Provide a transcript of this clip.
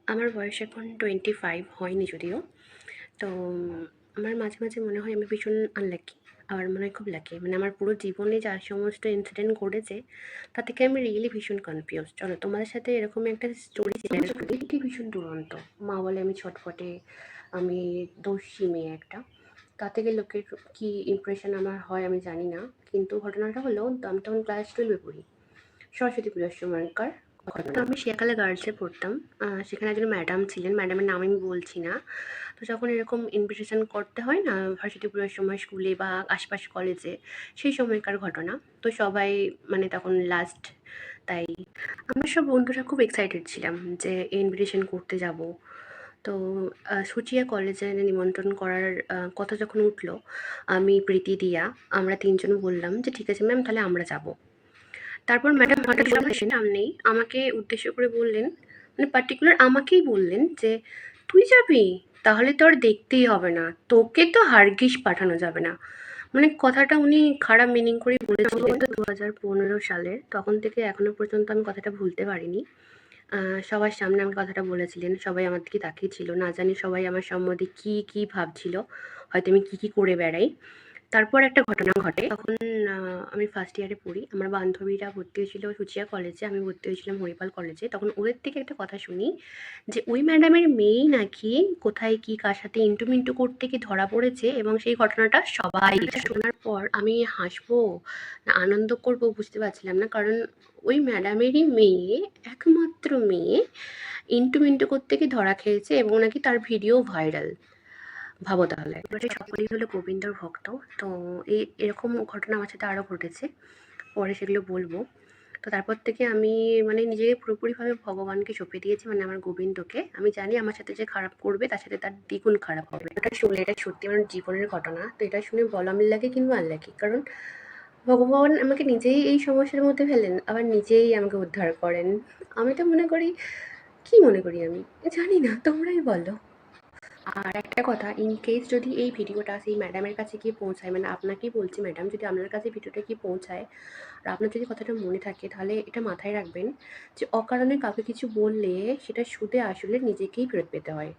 আমার বয়স এখন 25 হয়নি যদিও। তো আমার মাঝে, মাঝে মনে হয় আমি ভীষণ আনলাকি। আবার মনে হয় খুব লাকি। মানে আমার পুরো জীবনে যা সমস্ত ইনসিডেন্ট ঘটেছে, তা থেকে আমি রিয়েলি ভীষণ কনফিউজড। চলো তোমাদের সাথে এরকমই একটা স্টোরি শেয়ার করি। এটি ভীষণ দুরন্ত। মা বলে আমি ছটফটে, আমি দস্যি মেয়ে একটা। তা থেকে লোকের কী ইমপ্রেশন আমার হয় আমি জানি না। কিন্তু ঘটনাটা হলো আমি তখন ক্লাস 12 এ পড়ি। সরস্বতী পুজোর সময়কার ঘটনা। আমি সেকালে গার্লসে পড়তাম। সেখানে একজন ম্যাডাম ছিলেন, ম্যাডামের নাম আমি বলছি না। তো যখন এরকম ইনভিটেশন করতে হয় না ভার্সিটি পুজোর সময় স্কুলে বা আশপাশ কলেজে, সেই সময়কার ঘটনা। তো সবাই মানে তখন লাস্ট, তাই আমরা সব বন্ধুরা খুব এক্সাইটেড ছিলাম যে ইনভিটেশন করতে যাব। তো সুচিয়া কলেজে নিমন্ত্রণ করার কথা যখন উঠলো, আমি প্রীতি দিয়া আমরা ৩ জন বললাম যে ঠিক আছে ম্যাম তাহলে আমরা যাব। তারপর ম্যাডাম হঠাৎ সবার সামনেই আমাকে উদ্দেশ্য করে বললেন, মানে পার্টিকুলার আমাকেই বললেন যে, "তুই যাবি? তাহলে তো আর দেখতেই হবে না। তোকে তো হারগিজ পাঠানো যাবে না।" মানে কথাটা উনি খারাপ মিনিং করেই বলেছিলেন। সম্ভবত 2015 সালের। তখন থেকে এখনো পর্যন্ত আমি কথাটা ভুলতে পারিনি। সবার সামনে আমাকে কথাটা বলেছিলেন। সবাই আমার দিকে তাকিয়ে ছিল। না জানি সবাই আমার সম্বন্ধে কী, কী ভাবছিল। হয়তো আমি কী, কী করে বেড়াই। তারপর একটা ঘটনা ঘটে। তখন আ আমি ফার্স্ট ইয়ারে পড়ি। আমার বান্ধবীরা ভর্তি হয়েছিল সুচিয়া কলেজে, আমি ভর্তি হয়েছিলাম হরিপাল কলেজে। তখন ওদের থেকে একটা কথা শুনি যে, ওই ম্যাডামের মেয়েই নাকি কোথায় কি কার সাথে ইন্টু-মিন্টু করতে গিয়ে ধরা পড়েছে এবং সেই ঘটনাটা সবাই জানে। শোনার পর আমি হাসবো না আনন্দ করবো বুঝতে পারছিলাম না। কারণ ওই ম্যাডামেরই মেয়ে, একমাত্র মেয়ে ইন্টু-মিন্টু করতে গিয়ে ধরা খেয়েছে এবং নাকি তার ভিডিও ভাইরাল। ভাবো তাহলে। এবারে সকলেই হলো গোবিন্দর ভক্ত। তো এরকম ঘটনা আমার সাথে আরও ঘটেছে। পরে সেগুলো বলবো। তো তারপর থেকে আমি মানে নিজেকে পুরোপুরিভাবে ভগবানকে সঁপে দিয়েছি, মানে আমার গোবিন্দকে। আমি জানি আমার সাথে যে খারাপ করবে তার সাথে তার দ্বিগুণ খারাপ হবে। এটা শুনলে এটা সত্যি আমার জীবনের ঘটনা। তো এটা শুনে বলা লাগে কিংবা আনলাকি। কারণ ভগবান আমাকে নিজেই এই সমস্যার মধ্যে ফেলেন, আবার নিজেই আমাকে উদ্ধার করেন। আমি তো মনে করি, কি মনে করি আমি? জানি না, তোমরাই বলো। আর একটা কথা, ইন কেস যদি এই ভিডিওটা সেই ম্যাডামের কাছে গিয়ে পৌঁছায়, মানে আপনাকেই বলছি ম্যাডাম, যদি আপনার কাছে ভিডিওটা গিয়ে পৌঁছায় আর আপনার যদি কথাটা মনে থাকে, তাহলে এটা মাথায় রাখবেন যে অকারণে কাউকে কিছু বললে সেটা সুদে আসলে নিজেকেই ফেরত পেতে হয়।